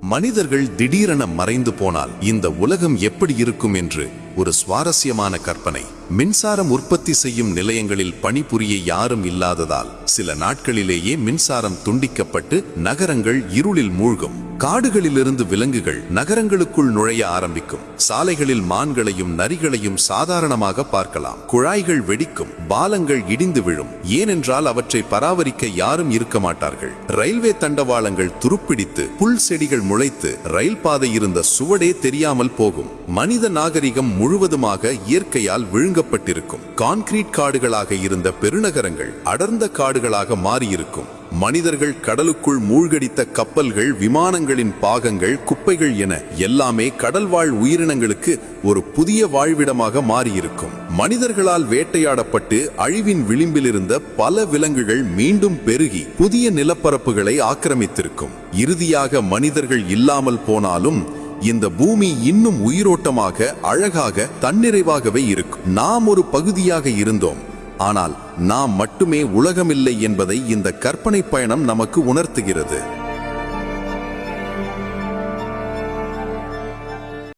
மனிதர்கள் திடீரென மறைந்து போனால் இந்த உலகம் எப்படி இருக்கும் என்று ஒரு சுவாரஸ்யமான கற்பனை. மின்சாரம் உற்பத்தி செய்யும் நிலையங்களில் பணிபுரிய யாரும் இல்லாததால் சில நாட்களிலேயே மின்சாரம் துண்டிக்கப்பட்டு நகரங்கள் இருளில் மூழ்கும். காடுகளிலிருந்து விலங்குகள் நகரங்களுக்குள் நுழைய ஆரம்பிக்கும். சாலைகளில் மான்களையும் நரிகளையும் சாதாரணமாக பார்க்கலாம். குழாய்கள் வெடிக்கும், பாலங்கள் இடிந்து விழும். ஏனென்றால் அவற்றை பராமரிக்க யாரும் இருக்க மாட்டார்கள். ரயில்வே தண்டவாளங்கள் துருப்பிடித்து புல் செடிகள் முளைத்து ரயில் பாதை இருந்த சுவடே தெரியாமல் போகும். மனித நாகரிகம் முழுவதுமாக இயற்கையால் விழுங்கப்பட்டிருக்கும். கான்கிரீட் காடுகளாக இருந்த பெருநகரங்கள் அடர்ந்த காடுகளாக மாறியிருக்கும். மனிதர்கள் கடலுக்குள் மூழ்கடித்த கப்பல்கள், விமானங்களின் பாகங்கள், குப்பைகள் என எல்லாமே கடல்வாழ் உயிரினங்களுக்கு ஒரு புதிய வாழ்விடமாக மாறியிருக்கும். மனிதர்களால் வேட்டையாடப்பட்டு அழிவின் விளிம்பில் இருந்த பல விலங்குகள் மீண்டும் பெருகி புதிய நிலப்பரப்புகளை ஆக்கிரமித்திருக்கும். இறுதியாக மனிதர்கள் இல்லாமல் போனாலும் இந்த பூமி இன்னும் உயிரோட்டமாக, அழகாக, தன்னிறைவாகவே இருக்கும். நாம் ஒரு பகுதியாக இருந்தோம், ஆனால் நாம் மட்டுமே உலகமில்லை என்பதை இந்த கற்பனை பயணம் நமக்கு உணர்த்துகிறது.